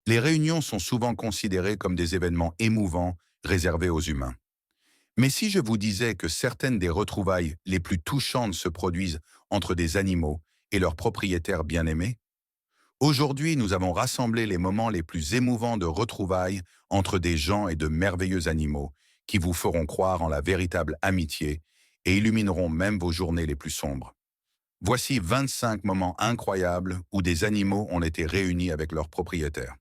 Les réunions sont souvent considérées comme des événements émouvants réservés aux humains. Mais si je vous disais que certaines des retrouvailles les plus touchantes se produisent entre des animaux et leurs propriétaires bien-aimés? Aujourd'hui, nous avons rassemblé les moments les plus émouvants de retrouvailles entre des gens et de merveilleux animaux qui vous feront croire en la véritable amitié et illumineront même vos journées les plus sombres. Voici 25 moments incroyables où des animaux ont été réunis avec leurs propriétaires.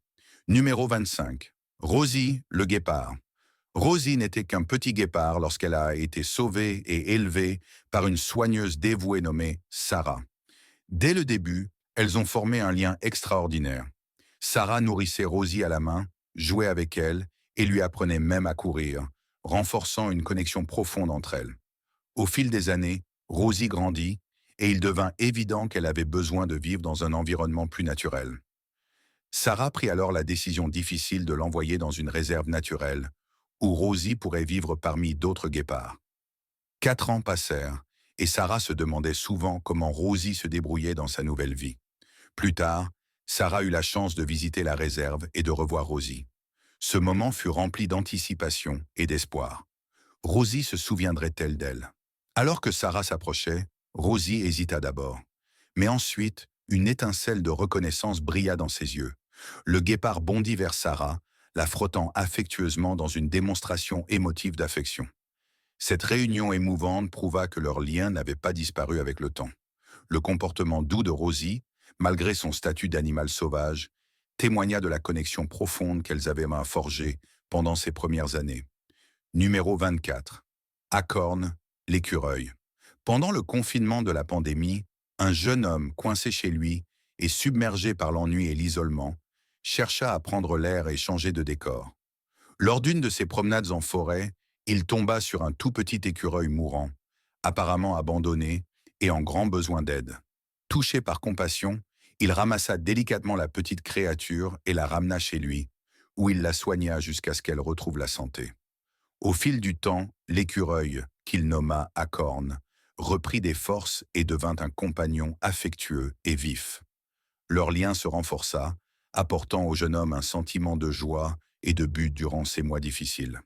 Numéro 25. Rosie, le guépard. Rosie n'était qu'un petit guépard lorsqu'elle a été sauvée et élevée par une soigneuse dévouée nommée Sarah. Dès le début, elles ont formé un lien extraordinaire. Sarah nourrissait Rosie à la main, jouait avec elle et lui apprenait même à courir, renforçant une connexion profonde entre elles. Au fil des années, Rosie grandit et il devint évident qu'elle avait besoin de vivre dans un environnement plus naturel. Sarah prit alors la décision difficile de l'envoyer dans une réserve naturelle, où Rosie pourrait vivre parmi d'autres guépards. 4 ans passèrent, et Sarah se demandait souvent comment Rosie se débrouillait dans sa nouvelle vie. Plus tard, Sarah eut la chance de visiter la réserve et de revoir Rosie. Ce moment fut rempli d'anticipation et d'espoir. Rosie se souviendrait-elle d'elle? Alors que Sarah s'approchait, Rosie hésita d'abord. Mais ensuite, une étincelle de reconnaissance brilla dans ses yeux. Le guépard bondit vers Sarah, la frottant affectueusement dans une démonstration émotive d'affection. Cette réunion émouvante prouva que leur lien n'avait pas disparu avec le temps. Le comportement doux de Rosie, malgré son statut d'animal sauvage, témoigna de la connexion profonde qu'elles avaient forgée pendant ces premières années. Numéro 24. Acorn, l'écureuil. Pendant le confinement de la pandémie, un jeune homme coincé chez lui et submergé par l'ennui et l'isolement, chercha à prendre l'air et changer de décor. Lors d'une de ses promenades en forêt, il tomba sur un tout petit écureuil mourant, apparemment abandonné et en grand besoin d'aide. Touché par compassion, il ramassa délicatement la petite créature et la ramena chez lui, où il la soigna jusqu'à ce qu'elle retrouve la santé. Au fil du temps, l'écureuil, qu'il nomma Acorn, reprit des forces et devint un compagnon affectueux et vif. Leur lien se renforça, apportant au jeune homme un sentiment de joie et de but durant ces mois difficiles.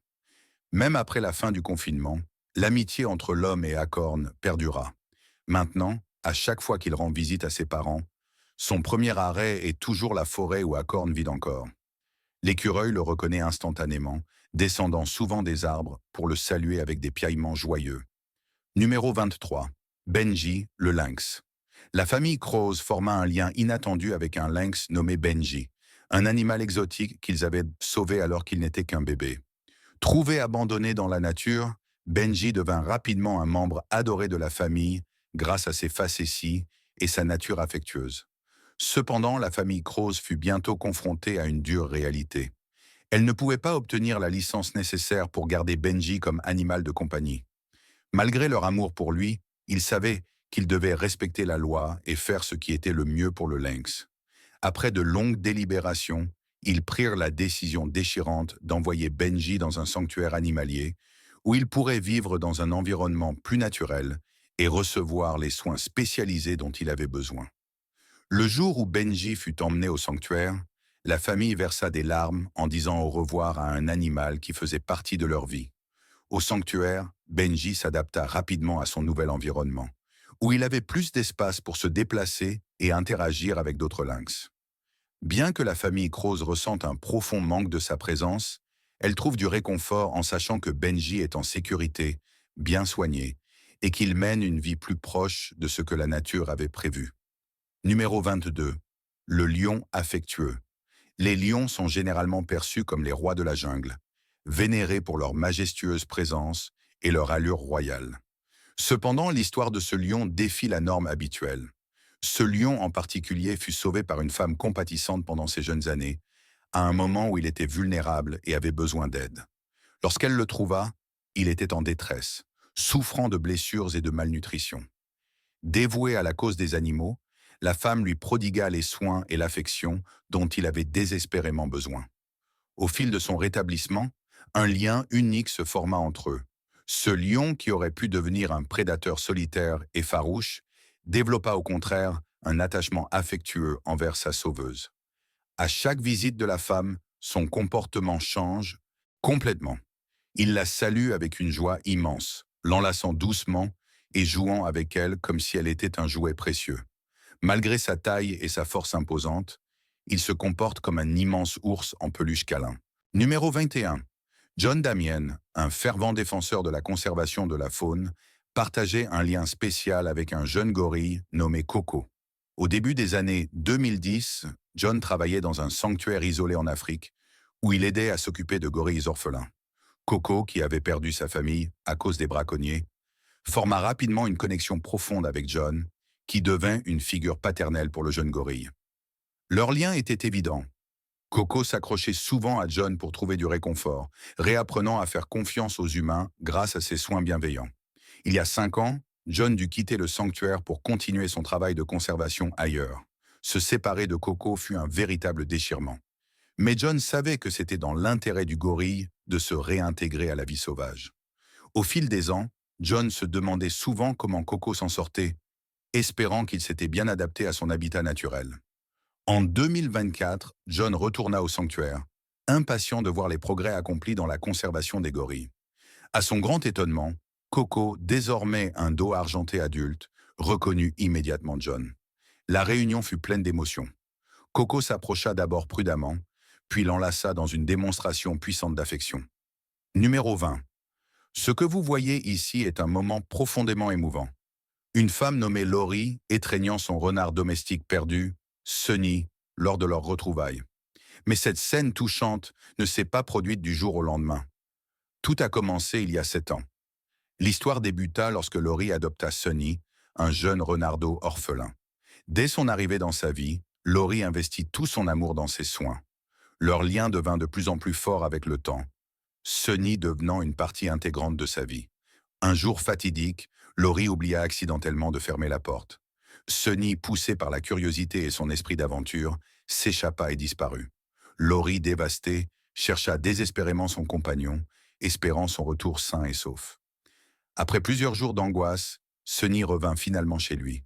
Même après la fin du confinement, l'amitié entre l'homme et Acorn perdura. Maintenant, à chaque fois qu'il rend visite à ses parents, son premier arrêt est toujours la forêt où Acorn vit encore. L'écureuil le reconnaît instantanément, descendant souvent des arbres pour le saluer avec des piaillements joyeux. Numéro 23. Benji, le lynx. La famille Croze forma un lien inattendu avec un lynx nommé Benji, un animal exotique qu'ils avaient sauvé alors qu'il n'était qu'un bébé. Trouvé abandonné dans la nature, Benji devint rapidement un membre adoré de la famille grâce à ses facéties et sa nature affectueuse. Cependant, la famille Croze fut bientôt confrontée à une dure réalité. Elle ne pouvait pas obtenir la licence nécessaire pour garder Benji comme animal de compagnie. Malgré leur amour pour lui, ils savaient qu'ils devaient respecter la loi et faire ce qui était le mieux pour le lynx. Après de longues délibérations, ils prirent la décision déchirante d'envoyer Benji dans un sanctuaire animalier où il pourrait vivre dans un environnement plus naturel et recevoir les soins spécialisés dont il avait besoin. Le jour où Benji fut emmené au sanctuaire, la famille versa des larmes en disant au revoir à un animal qui faisait partie de leur vie. Au sanctuaire, Benji s'adapta rapidement à son nouvel environnement, où il avait plus d'espace pour se déplacer et interagir avec d'autres lynx. Bien que la famille Croze ressente un profond manque de sa présence, elle trouve du réconfort en sachant que Benji est en sécurité, bien soigné, et qu'il mène une vie plus proche de ce que la nature avait prévu. Numéro 22. Le lion affectueux. Les lions sont généralement perçus comme les rois de la jungle, vénérés pour leur majestueuse présence et leur allure royale. Cependant, l'histoire de ce lion défie la norme habituelle. Ce lion en particulier fut sauvé par une femme compatissante pendant ses jeunes années, à un moment où il était vulnérable et avait besoin d'aide. Lorsqu'elle le trouva, il était en détresse, souffrant de blessures et de malnutrition. Dévoué à la cause des animaux, la femme lui prodigua les soins et l'affection dont il avait désespérément besoin. Au fil de son rétablissement, un lien unique se forma entre eux. Ce lion, qui aurait pu devenir un prédateur solitaire et farouche, développa au contraire un attachement affectueux envers sa sauveuse. À chaque visite de la femme, son comportement change complètement. Il la salue avec une joie immense, l'enlaçant doucement et jouant avec elle comme si elle était un jouet précieux. Malgré sa taille et sa force imposante, il se comporte comme un immense ours en peluche câlin. Numéro 21. John Damien, un fervent défenseur de la conservation de la faune, partageait un lien spécial avec un jeune gorille nommé Coco. Au début des années 2010, John travaillait dans un sanctuaire isolé en Afrique, où il aidait à s'occuper de gorilles orphelins. Coco, qui avait perdu sa famille à cause des braconniers, forma rapidement une connexion profonde avec John, qui devint une figure paternelle pour le jeune gorille. Leur lien était évident. Coco s'accrochait souvent à John pour trouver du réconfort, réapprenant à faire confiance aux humains grâce à ses soins bienveillants. Il y a 5 ans, John dut quitter le sanctuaire pour continuer son travail de conservation ailleurs. Se séparer de Coco fut un véritable déchirement. Mais John savait que c'était dans l'intérêt du gorille de se réintégrer à la vie sauvage. Au fil des ans, John se demandait souvent comment Coco s'en sortait, espérant qu'il s'était bien adapté à son habitat naturel. En 2024, John retourna au sanctuaire, impatient de voir les progrès accomplis dans la conservation des gorilles. À son grand étonnement, Coco, désormais un dos argenté adulte, reconnut immédiatement John. La réunion fut pleine d'émotions. Coco s'approcha d'abord prudemment, puis l'enlaça dans une démonstration puissante d'affection. Numéro 20. Ce que vous voyez ici est un moment profondément émouvant. Une femme nommée Laurie étreignant son renard domestique perdu, Sunny, lors de leur retrouvailles. Mais cette scène touchante ne s'est pas produite du jour au lendemain. Tout a commencé il y a 7 ans. L'histoire débuta lorsque Laurie adopta Sunny, un jeune renardeau orphelin. Dès son arrivée dans sa vie, Laurie investit tout son amour dans ses soins. Leur lien devint de plus en plus fort avec le temps, Sunny devenant une partie intégrante de sa vie. Un jour fatidique, Laurie oublia accidentellement de fermer la porte. Sunny, poussé par la curiosité et son esprit d'aventure, s'échappa et disparut. Laurie, dévastée, chercha désespérément son compagnon, espérant son retour sain et sauf. Après plusieurs jours d'angoisse, Sunny revint finalement chez lui.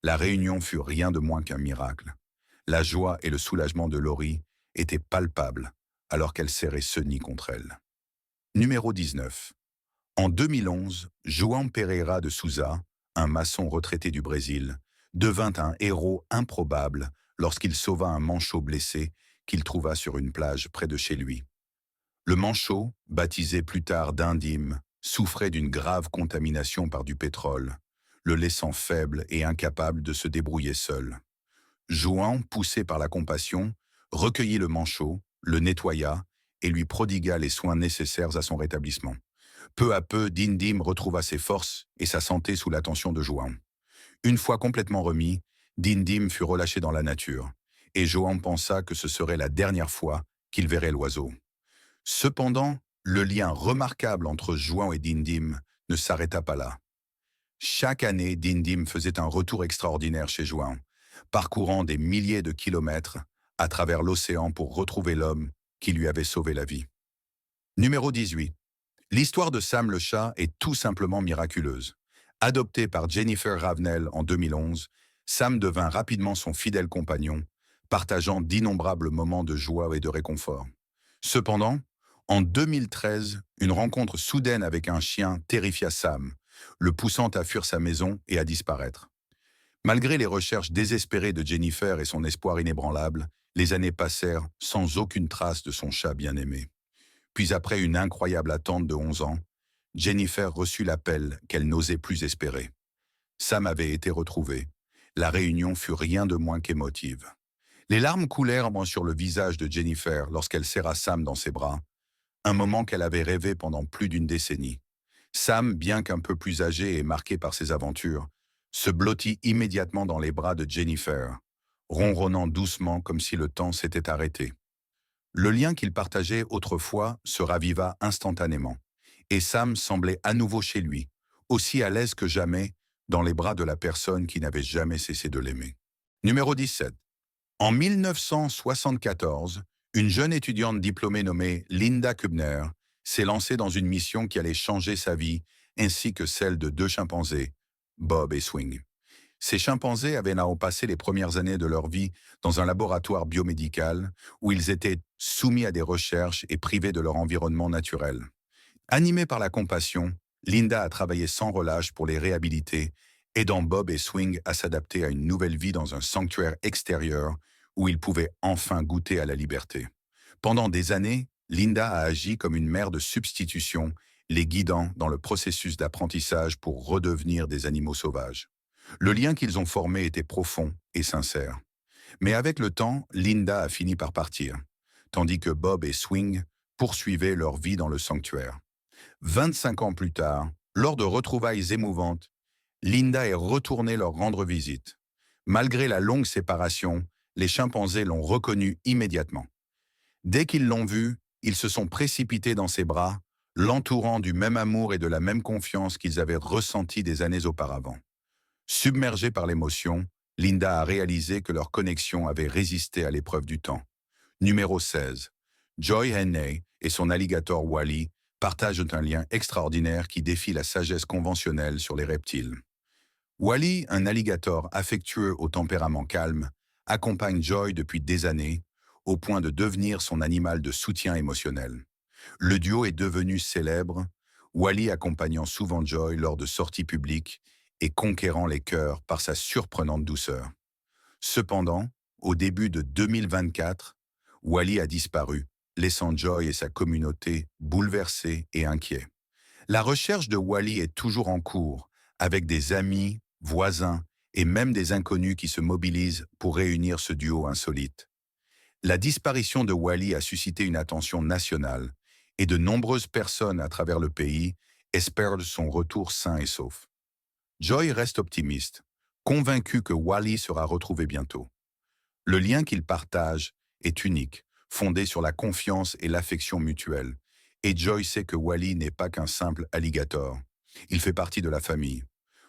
La réunion fut rien de moins qu'un miracle. La joie et le soulagement de Laurie étaient palpables alors qu'elle serrait Sunny contre elle. Numéro 19. En 2011, João Pereira de Souza, un maçon retraité du Brésil, devint un héros improbable lorsqu'il sauva un manchot blessé qu'il trouva sur une plage près de chez lui. Le manchot, baptisé plus tard d'Indim, souffrait d'une grave contamination par du pétrole, le laissant faible et incapable de se débrouiller seul. João, poussé par la compassion, recueillit le manchot, le nettoya et lui prodigua les soins nécessaires à son rétablissement. Peu à peu, Dindim retrouva ses forces et sa santé sous l'attention de João. Une fois complètement remis, Dindim fut relâché dans la nature, et João pensa que ce serait la dernière fois qu'il verrait l'oiseau. Cependant, le lien remarquable entre João et Dindim ne s'arrêta pas là. Chaque année, Dindim faisait un retour extraordinaire chez João, parcourant des milliers de kilomètres à travers l'océan pour retrouver l'homme qui lui avait sauvé la vie. Numéro 18. L'histoire de Sam le chat est tout simplement miraculeuse. Adopté par Jennifer Ravenel en 2011, Sam devint rapidement son fidèle compagnon, partageant d'innombrables moments de joie et de réconfort. Cependant, en 2013, une rencontre soudaine avec un chien terrifia Sam, le poussant à fuir sa maison et à disparaître. Malgré les recherches désespérées de Jennifer et son espoir inébranlable, les années passèrent sans aucune trace de son chat bien-aimé. Puis après une incroyable attente de 11 ans, Jennifer reçut l'appel qu'elle n'osait plus espérer. Sam avait été retrouvé. La réunion fut rien de moins qu'émotive. Les larmes coulèrent sur le visage de Jennifer lorsqu'elle serra Sam dans ses bras, un moment qu'elle avait rêvé pendant plus d'une décennie. Sam, bien qu'un peu plus âgé et marqué par ses aventures, se blottit immédiatement dans les bras de Jennifer, ronronnant doucement comme si le temps s'était arrêté. Le lien qu'ils partageaient autrefois se raviva instantanément, et Sam semblait à nouveau chez lui, aussi à l'aise que jamais, dans les bras de la personne qui n'avait jamais cessé de l'aimer. Numéro 17. En 1974, une jeune étudiante diplômée nommée Linda Kubner s'est lancée dans une mission qui allait changer sa vie ainsi que celle de 2 chimpanzés, Bob et Swing. Ces chimpanzés avaient là passé les premières années de leur vie dans un laboratoire biomédical où ils étaient soumis à des recherches et privés de leur environnement naturel. Animée par la compassion, Linda a travaillé sans relâche pour les réhabiliter, aidant Bob et Swing à s'adapter à une nouvelle vie dans un sanctuaire extérieur où ils pouvaient enfin goûter à la liberté. Pendant des années, Linda a agi comme une mère de substitution, les guidant dans le processus d'apprentissage pour redevenir des animaux sauvages. Le lien qu'ils ont formé était profond et sincère. Mais avec le temps, Linda a fini par partir, tandis que Bob et Swing poursuivaient leur vie dans le sanctuaire. 25 ans plus tard, lors de retrouvailles émouvantes, Linda est retournée leur rendre visite. Malgré la longue séparation, les chimpanzés l'ont reconnue immédiatement. Dès qu'ils l'ont vue, ils se sont précipités dans ses bras, l'entourant du même amour et de la même confiance qu'ils avaient ressenti des années auparavant. Submergée par l'émotion, Linda a réalisé que leur connexion avait résisté à l'épreuve du temps. Numéro 16. Joy Henney et son alligator Wally partagent un lien extraordinaire qui défie la sagesse conventionnelle sur les reptiles. Wally, un alligator affectueux au tempérament calme, accompagne Joy depuis des années, au point de devenir son animal de soutien émotionnel. Le duo est devenu célèbre, Wally accompagnant souvent Joy lors de sorties publiques et conquérant les cœurs par sa surprenante douceur. Cependant, au début de 2024, Wally a disparu, laissant Joy et sa communauté bouleversés et inquiets. La recherche de Wally est toujours en cours, avec des amis, voisins et même des inconnus qui se mobilisent pour réunir ce duo insolite. La disparition de Wally a suscité une attention nationale et de nombreuses personnes à travers le pays espèrent son retour sain et sauf. Joy reste optimiste, convaincue que Wally sera retrouvé bientôt. Le lien qu'ils partagent est unique, fondé sur la confiance et l'affection mutuelle. Et Joy sait que Wally n'est pas qu'un simple alligator. Il fait partie de la famille.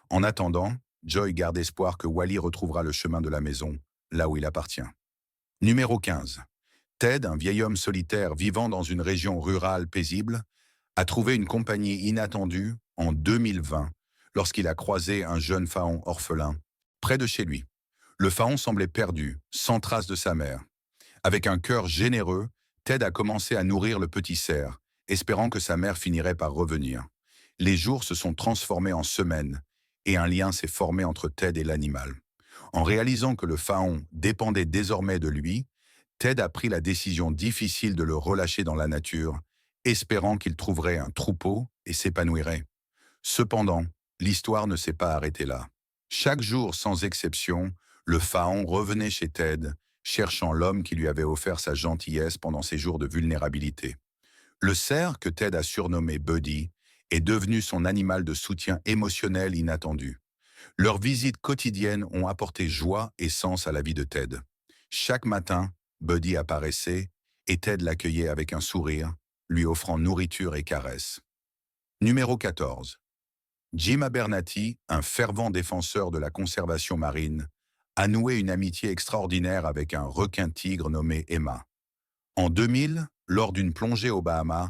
En attendant, Joy garde espoir que Wally retrouvera le chemin de la maison, là où il appartient. Numéro 15. Ted, un vieil homme solitaire vivant dans une région rurale paisible, a trouvé une compagnie inattendue en 2020 lorsqu'il a croisé un jeune faon orphelin près de chez lui. Le faon semblait perdu, sans trace de sa mère. Avec un cœur généreux, Ted a commencé à nourrir le petit cerf, espérant que sa mère finirait par revenir. Les jours se sont transformés en semaines, et un lien s'est formé entre Ted et l'animal. En réalisant que le faon dépendait désormais de lui, Ted a pris la décision difficile de le relâcher dans la nature, espérant qu'il trouverait un troupeau et s'épanouirait. Cependant, l'histoire ne s'est pas arrêtée là. Chaque jour, sans exception, le faon revenait chez Ted, cherchant l'homme qui lui avait offert sa gentillesse pendant ses jours de vulnérabilité. Le cerf, que Ted a surnommé Buddy, est devenu son animal de soutien émotionnel inattendu. Leurs visites quotidiennes ont apporté joie et sens à la vie de Ted. Chaque matin, Buddy apparaissait et Ted l'accueillait avec un sourire, lui offrant nourriture et caresses. Numéro 14. Jim Abernathy, un fervent défenseur de la conservation marine, a noué une amitié extraordinaire avec un requin-tigre nommé Emma. En 2000, lors d'une plongée aux Bahamas,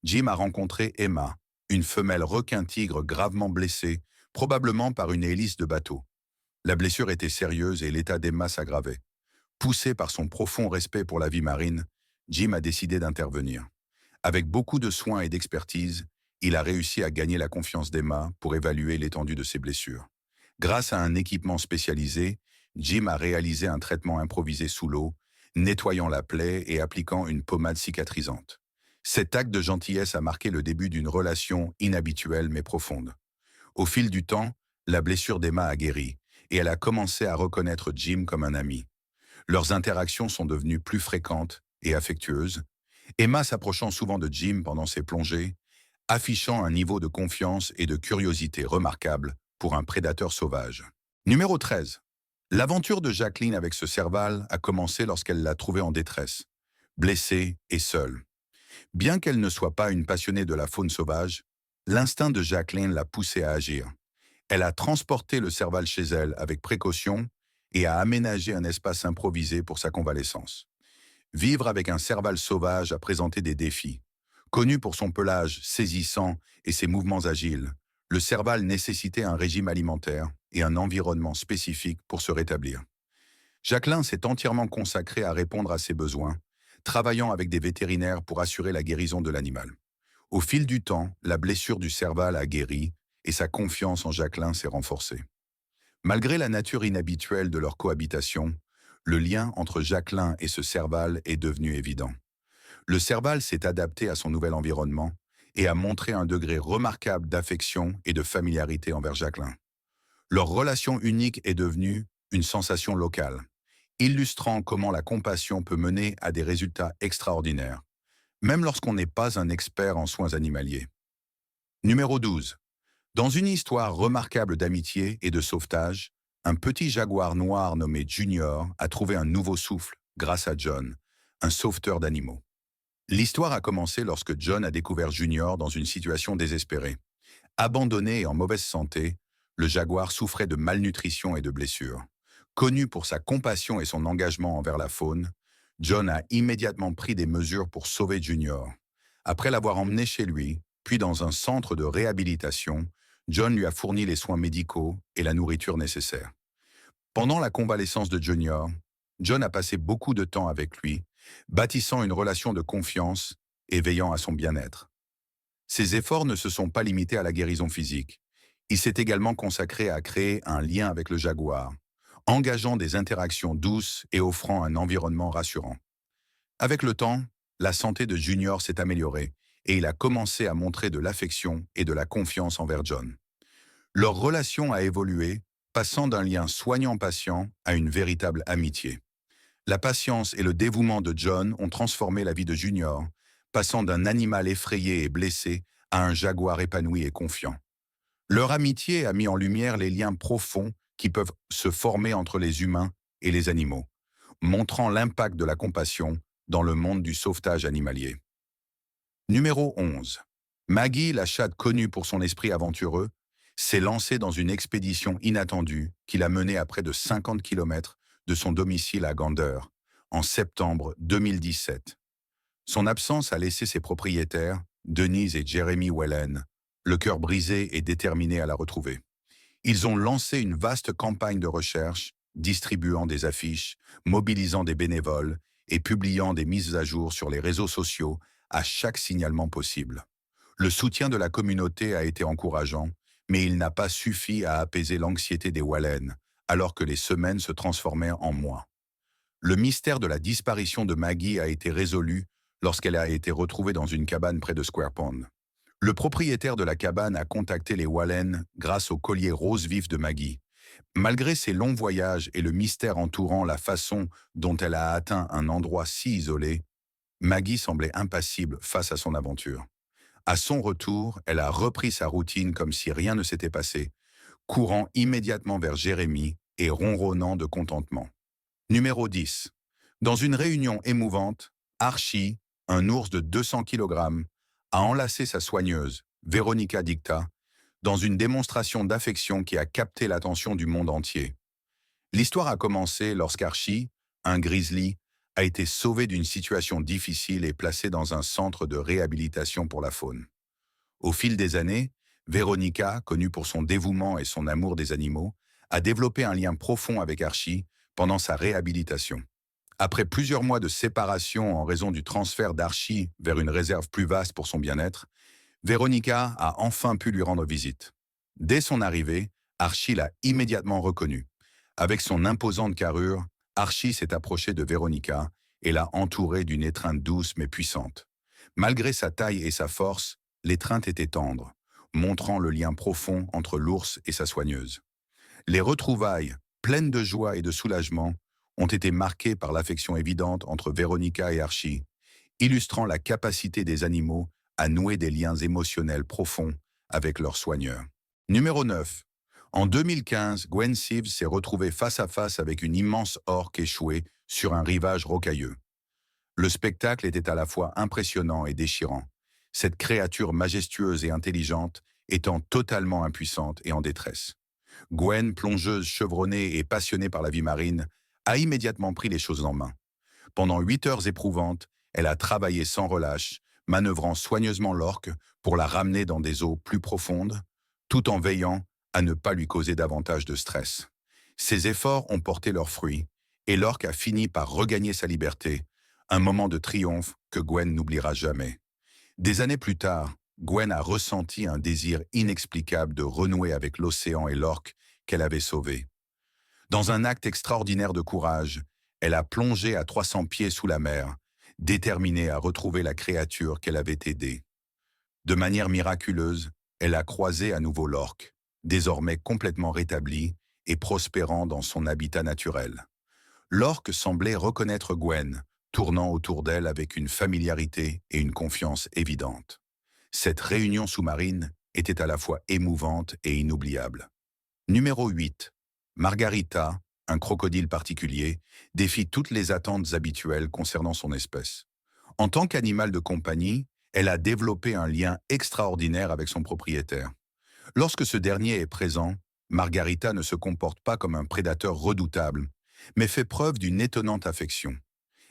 Jim a rencontré Emma, une femelle requin-tigre gravement blessée, probablement par une hélice de bateau. La blessure était sérieuse et l'état d'Emma s'aggravait. Poussé par son profond respect pour la vie marine, Jim a décidé d'intervenir. Avec beaucoup de soins et d'expertise, il a réussi à gagner la confiance d'Emma pour évaluer l'étendue de ses blessures. Grâce à un équipement spécialisé, Jim a réalisé un traitement improvisé sous l'eau, nettoyant la plaie et appliquant une pommade cicatrisante. Cet acte de gentillesse a marqué le début d'une relation inhabituelle mais profonde. Au fil du temps, la blessure d'Emma a guéri et elle a commencé à reconnaître Jim comme un ami. Leurs interactions sont devenues plus fréquentes et affectueuses, Emma s'approchant souvent de Jim pendant ses plongées, affichant un niveau de confiance et de curiosité remarquable pour un prédateur sauvage. Numéro 13. L'aventure de Jacqueline avec ce serval a commencé lorsqu'elle l'a trouvé en détresse, blessée et seule. Bien qu'elle ne soit pas une passionnée de la faune sauvage, l'instinct de Jacqueline l'a poussée à agir. Elle a transporté le serval chez elle avec précaution et a aménagé un espace improvisé pour sa convalescence. Vivre avec un serval sauvage a présenté des défis. Connu pour son pelage saisissant et ses mouvements agiles, le serval nécessitait un régime alimentaire, et un environnement spécifique pour se rétablir. Jacqueline s'est entièrement consacrée à répondre à ses besoins, travaillant avec des vétérinaires pour assurer la guérison de l'animal. Au fil du temps, la blessure du cerval a guéri et sa confiance en Jacqueline s'est renforcée. Malgré la nature inhabituelle de leur cohabitation, le lien entre Jacqueline et ce cerval est devenu évident. Le cerval s'est adapté à son nouvel environnement et a montré un degré remarquable d'affection et de familiarité envers Jacqueline. Leur relation unique est devenue une sensation locale, illustrant comment la compassion peut mener à des résultats extraordinaires, même lorsqu'on n'est pas un expert en soins animaliers. Numéro 12. Dans une histoire remarquable d'amitié et de sauvetage, un petit jaguar noir nommé Junior a trouvé un nouveau souffle grâce à John, un sauveteur d'animaux. L'histoire a commencé lorsque John a découvert Junior dans une situation désespérée. Abandonné et en mauvaise santé, le jaguar souffrait de malnutrition et de blessures. Connu pour sa compassion et son engagement envers la faune, John a immédiatement pris des mesures pour sauver Junior. Après l'avoir emmené chez lui, puis dans un centre de réhabilitation, John lui a fourni les soins médicaux et la nourriture nécessaire. Pendant la convalescence de Junior, John a passé beaucoup de temps avec lui, bâtissant une relation de confiance et veillant à son bien-être. Ses efforts ne se sont pas limités à la guérison physique. Il s'est également consacré à créer un lien avec le jaguar, engageant des interactions douces et offrant un environnement rassurant. Avec le temps, la santé de Junior s'est améliorée et il a commencé à montrer de l'affection et de la confiance envers John. Leur relation a évolué, passant d'un lien soignant-patient à une véritable amitié. La patience et le dévouement de John ont transformé la vie de Junior, passant d'un animal effrayé et blessé à un jaguar épanoui et confiant. Leur amitié a mis en lumière les liens profonds qui peuvent se former entre les humains et les animaux, montrant l'impact de la compassion dans le monde du sauvetage animalier. Numéro 11. Maggie, la chatte connue pour son esprit aventureux, s'est lancée dans une expédition inattendue qui l'a menée à près de 50 kilomètres de son domicile à Gander, en septembre 2017. Son absence a laissé ses propriétaires, Denise et Jeremy Wellen, le cœur brisé et déterminés à la retrouver. Ils ont lancé une vaste campagne de recherche, distribuant des affiches, mobilisant des bénévoles et publiant des mises à jour sur les réseaux sociaux à chaque signalement possible. Le soutien de la communauté a été encourageant, mais il n'a pas suffi à apaiser l'anxiété des Wallen, alors que les semaines se transformaient en mois. Le mystère de la disparition de Maggie a été résolu lorsqu'elle a été retrouvée dans une cabane près de Square Pond. Le propriétaire de la cabane a contacté les Wallen grâce au collier rose vif de Maggie. Malgré ses longs voyages et le mystère entourant la façon dont elle a atteint un endroit si isolé, Maggie semblait impassible face à son aventure. À son retour, elle a repris sa routine comme si rien ne s'était passé, courant immédiatement vers Jérémie et ronronnant de contentement. Numéro 10. Dans une réunion émouvante, Archie, un ours de 200 kg, a enlacé sa soigneuse, Veronica Dicta, dans une démonstration d'affection qui a capté l'attention du monde entier. L'histoire a commencé lorsqu'Archie, un grizzly, a été sauvé d'une situation difficile et placé dans un centre de réhabilitation pour la faune. Au fil des années, Veronica, connue pour son dévouement et son amour des animaux, a développé un lien profond avec Archie pendant sa réhabilitation. Après plusieurs mois de séparation en raison du transfert d'Archie vers une réserve plus vaste pour son bien-être, Veronica a enfin pu lui rendre visite. Dès son arrivée, Archie l'a immédiatement reconnu. Avec son imposante carrure, Archie s'est approché de Veronica et l'a entourée d'une étreinte douce mais puissante. Malgré sa taille et sa force, l'étreinte était tendre, montrant le lien profond entre l'ours et sa soigneuse. Les retrouvailles, pleines de joie et de soulagement, ont été marquées par l'affection évidente entre Veronica et Archie, illustrant la capacité des animaux à nouer des liens émotionnels profonds avec leurs soigneurs. Numéro 9. En 2015, Gwen Sives s'est retrouvée face à face avec une immense orque échouée sur un rivage rocailleux. Le spectacle était à la fois impressionnant et déchirant, cette créature majestueuse et intelligente étant totalement impuissante et en détresse. Gwen, plongeuse chevronnée et passionnée par la vie marine, a immédiatement pris les choses en main. Pendant 8 heures éprouvantes, elle a travaillé sans relâche, manœuvrant soigneusement l'orque pour la ramener dans des eaux plus profondes, tout en veillant à ne pas lui causer davantage de stress. Ses efforts ont porté leurs fruits, et l'orque a fini par regagner sa liberté, un moment de triomphe que Gwen n'oubliera jamais. Des années plus tard, Gwen a ressenti un désir inexplicable de renouer avec l'océan et l'orque qu'elle avait sauvé. Dans un acte extraordinaire de courage, elle a plongé à 300 pieds sous la mer, déterminée à retrouver la créature qu'elle avait aidée. De manière miraculeuse, elle a croisé à nouveau l'orque, désormais complètement rétabli et prospérant dans son habitat naturel. L'orque semblait reconnaître Gwen, tournant autour d'elle avec une familiarité et une confiance évidente. Cette réunion sous-marine était à la fois émouvante et inoubliable. Numéro 8. Margarita, un crocodile particulier, défie toutes les attentes habituelles concernant son espèce. En tant qu'animal de compagnie, elle a développé un lien extraordinaire avec son propriétaire. Lorsque ce dernier est présent, Margarita ne se comporte pas comme un prédateur redoutable, mais fait preuve d'une étonnante affection.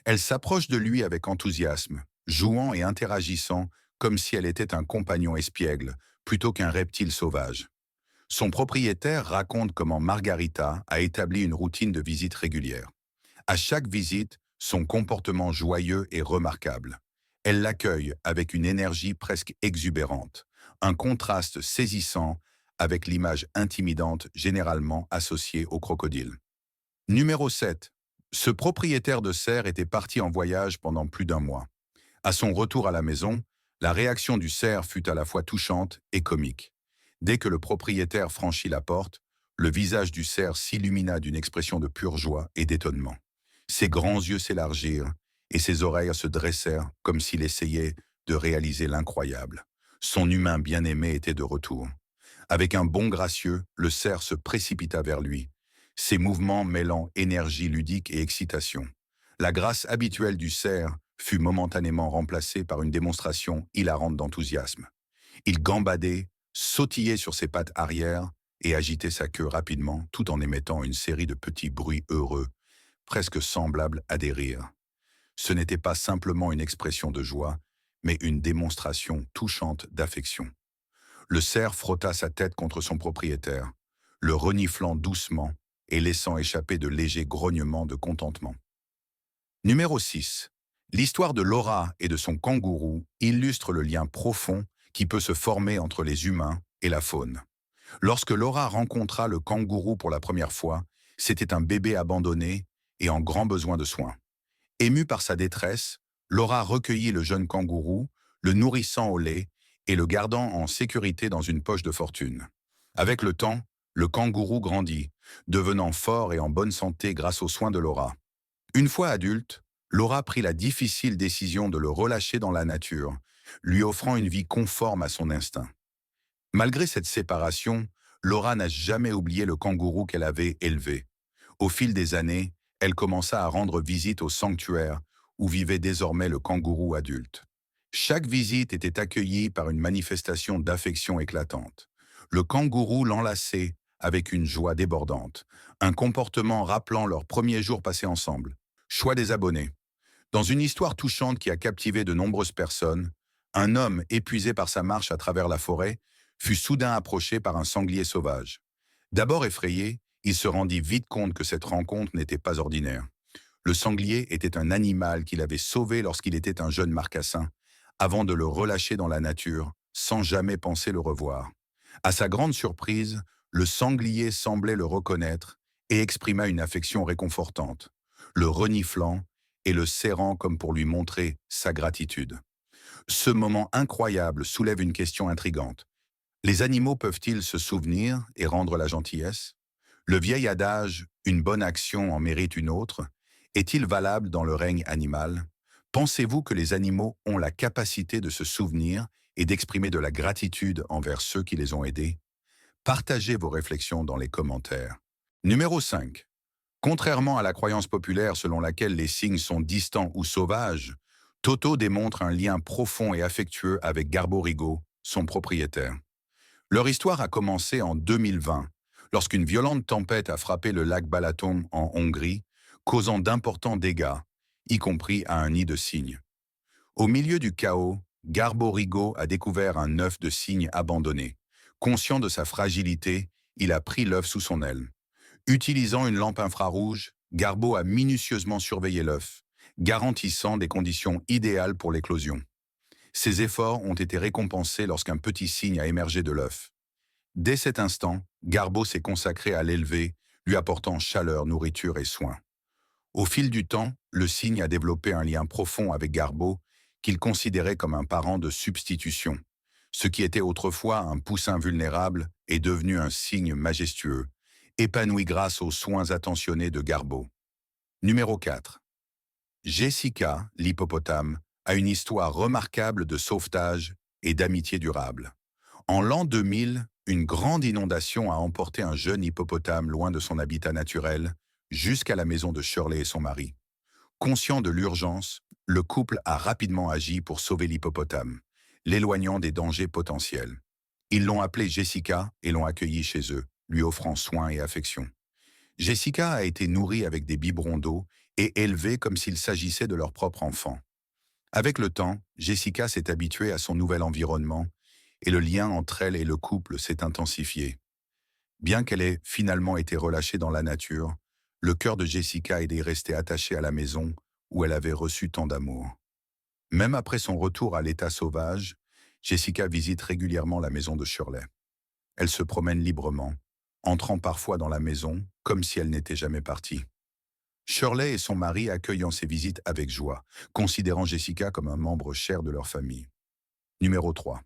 Elle s'approche de lui avec enthousiasme, jouant et interagissant comme si elle était un compagnon espiègle, plutôt qu'un reptile sauvage. Son propriétaire raconte comment Margarita a établi une routine de visite régulière. À chaque visite, son comportement joyeux est remarquable. Elle l'accueille avec une énergie presque exubérante, un contraste saisissant avec l'image intimidante généralement associée au crocodile. Numéro 7. Ce propriétaire de cerf était parti en voyage pendant plus d'un mois. À son retour à la maison, la réaction du cerf fut à la fois touchante et comique. Dès que le propriétaire franchit la porte, le visage du cerf s'illumina d'une expression de pure joie et d'étonnement. Ses grands yeux s'élargirent et ses oreilles se dressèrent comme s'il essayait de réaliser l'incroyable. Son humain bien-aimé était de retour. Avec un bond gracieux, le cerf se précipita vers lui, ses mouvements mêlant énergie ludique et excitation. La grâce habituelle du cerf fut momentanément remplacée par une démonstration hilarante d'enthousiasme. Il gambadait, sautillait sur ses pattes arrière et agitait sa queue rapidement tout en émettant une série de petits bruits heureux, presque semblables à des rires. Ce n'était pas simplement une expression de joie, mais une démonstration touchante d'affection. Le cerf frotta sa tête contre son propriétaire, le reniflant doucement et laissant échapper de légers grognements de contentement. Numéro 6. L'histoire de Laura et de son kangourou illustre le lien profond qui peut se former entre les humains et la faune. Lorsque Laura rencontra le kangourou pour la première fois, c'était un bébé abandonné et en grand besoin de soins. Émue par sa détresse, Laura recueillit le jeune kangourou, le nourrissant au lait et le gardant en sécurité dans une poche de fortune. Avec le temps, le kangourou grandit, devenant fort et en bonne santé grâce aux soins de Laura. Une fois adulte, Laura prit la difficile décision de le relâcher dans la nature, lui offrant une vie conforme à son instinct. Malgré cette séparation, Laura n'a jamais oublié le kangourou qu'elle avait élevé. Au fil des années, elle commença à rendre visite au sanctuaire où vivait désormais le kangourou adulte. Chaque visite était accueillie par une manifestation d'affection éclatante. Le kangourou l'enlaçait avec une joie débordante, un comportement rappelant leurs premiers jours passés ensemble. Choix des abonnés. Dans une histoire touchante qui a captivé de nombreuses personnes, un homme épuisé par sa marche à travers la forêt fut soudain approché par un sanglier sauvage. D'abord effrayé, il se rendit vite compte que cette rencontre n'était pas ordinaire. Le sanglier était un animal qu'il avait sauvé lorsqu'il était un jeune marcassin, avant de le relâcher dans la nature, sans jamais penser le revoir. À sa grande surprise, le sanglier semblait le reconnaître et exprima une affection réconfortante, le reniflant et le serrant comme pour lui montrer sa gratitude. Ce moment incroyable soulève une question intrigante. Les animaux peuvent-ils se souvenir et rendre la gentillesse? Le vieil adage « une bonne action en mérite une autre » est-il valable dans le règne animal? Pensez-vous que les animaux ont la capacité de se souvenir et d'exprimer de la gratitude envers ceux qui les ont aidés? Partagez vos réflexions dans les commentaires. Numéro 5. Contrairement à la croyance populaire selon laquelle les cygnes sont distants ou sauvages, Toto démontre un lien profond et affectueux avec Garborigo, son propriétaire. Leur histoire a commencé en 2020, lorsqu'une violente tempête a frappé le lac Balaton en Hongrie, causant d'importants dégâts, y compris à un nid de cygnes. Au milieu du chaos, Garborigo a découvert un œuf de cygne abandonné. Conscient de sa fragilité, il a pris l'œuf sous son aile. Utilisant une lampe infrarouge, Garbeau a minutieusement surveillé l'œuf, garantissant des conditions idéales pour l'éclosion. Ses efforts ont été récompensés lorsqu'un petit cygne a émergé de l'œuf. Dès cet instant, Garbeau s'est consacré à l'élever, lui apportant chaleur, nourriture et soins. Au fil du temps, le cygne a développé un lien profond avec Garbeau, qu'il considérait comme un parent de substitution. Ce qui était autrefois un poussin vulnérable est devenu un cygne majestueux, épanoui grâce aux soins attentionnés de Garbeau. Numéro 4. Jessica, l'hippopotame, a une histoire remarquable de sauvetage et d'amitié durable. En l'an 2000, une grande inondation a emporté un jeune hippopotame loin de son habitat naturel, jusqu'à la maison de Shirley et son mari. Conscient de l'urgence, le couple a rapidement agi pour sauver l'hippopotame, l'éloignant des dangers potentiels. Ils l'ont appelée Jessica et l'ont accueillie chez eux, lui offrant soins et affection. Jessica a été nourrie avec des biberons d'eau et élevée comme s'il s'agissait de leur propre enfant. Avec le temps, Jessica s'est habituée à son nouvel environnement et le lien entre elle et le couple s'est intensifié. Bien qu'elle ait finalement été relâchée dans la nature, le cœur de Jessica est resté attaché à la maison où elle avait reçu tant d'amour. Même après son retour à l'état sauvage, Jessica visite régulièrement la maison de Shirley. Elle se promène librement, entrant parfois dans la maison comme si elle n'était jamais partie. Shirley et son mari accueillant ces visites avec joie, considérant Jessica comme un membre cher de leur famille. Numéro 3.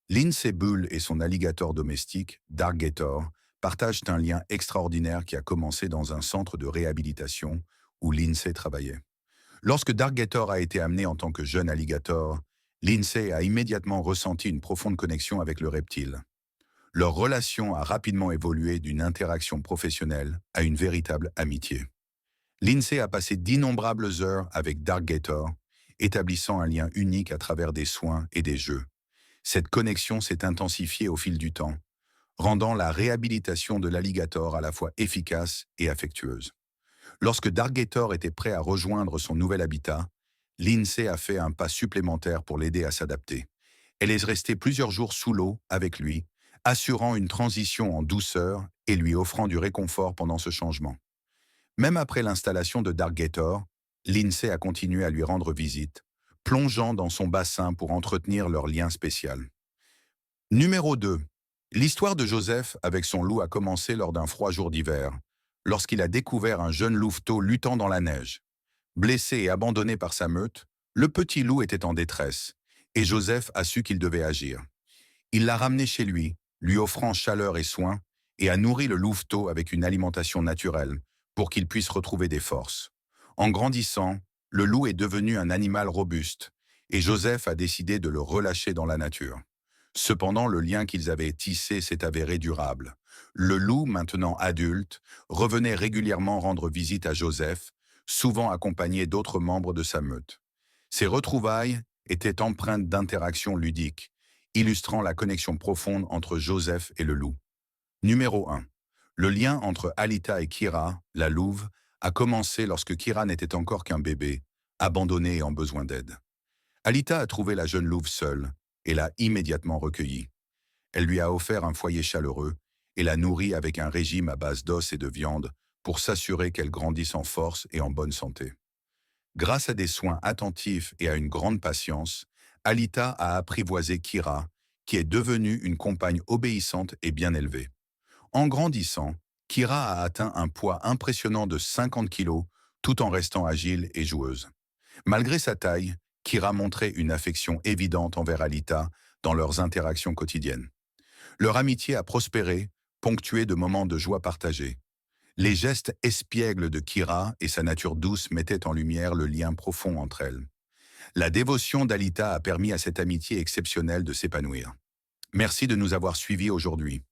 Lindsay Bull et son alligator domestique, Darkgator, partagent un lien extraordinaire qui a commencé dans un centre de réhabilitation où Lindsay travaillait. Lorsque Darkgator a été amené en tant que jeune alligator, Lindsay a immédiatement ressenti une profonde connexion avec le reptile. Leur relation a rapidement évolué d'une interaction professionnelle à une véritable amitié. Lindsay a passé d'innombrables heures avec Darkgator, établissant un lien unique à travers des soins et des jeux. Cette connexion s'est intensifiée au fil du temps, rendant la réhabilitation de l'alligator à la fois efficace et affectueuse. Lorsque Darkgator était prêt à rejoindre son nouvel habitat, Lindsay a fait un pas supplémentaire pour l'aider à s'adapter. Elle est restée plusieurs jours sous l'eau avec lui, assurant une transition en douceur et lui offrant du réconfort pendant ce changement. Même après l'installation de Darkgator, Lindsay a continué à lui rendre visite, plongeant dans son bassin pour entretenir leur lien spécial. Numéro 2. L'histoire de Joseph avec son loup a commencé lors d'un froid jour d'hiver, lorsqu'il a découvert un jeune louveteau luttant dans la neige. Blessé et abandonné par sa meute, le petit loup était en détresse, et Joseph a su qu'il devait agir. Il l'a ramené chez lui offrant chaleur et soins, et a nourri le louveteau avec une alimentation naturelle, pour qu'il puisse retrouver des forces. En grandissant, le loup est devenu un animal robuste, et Joseph a décidé de le relâcher dans la nature. Cependant, le lien qu'ils avaient tissé s'est avéré durable. Le loup, maintenant adulte, revenait régulièrement rendre visite à Joseph, souvent accompagné d'autres membres de sa meute. Ces retrouvailles étaient empreintes d'interactions ludiques, illustrant la connexion profonde entre Joseph et le loup. Numéro 1. Le lien entre Alita et Kira, la louve, a commencé lorsque Kira n'était encore qu'un bébé, abandonné et en besoin d'aide. Alita a trouvé la jeune louve seule et l'a immédiatement recueillie. Elle lui a offert un foyer chaleureux et l'a nourrie avec un régime à base d'os et de viande pour s'assurer qu'elle grandisse en force et en bonne santé. Grâce à des soins attentifs et à une grande patience, Alita a apprivoisé Kira, qui est devenue une compagne obéissante et bien élevée. En grandissant, Kira a atteint un poids impressionnant de 50 kilos, tout en restant agile et joueuse. Malgré sa taille, Kira montrait une affection évidente envers Alita dans leurs interactions quotidiennes. Leur amitié a prospéré, ponctuée de moments de joie partagés. Les gestes espiègles de Kira et sa nature douce mettaient en lumière le lien profond entre elles. La dévotion d'Alita a permis à cette amitié exceptionnelle de s'épanouir. Merci de nous avoir suivis aujourd'hui.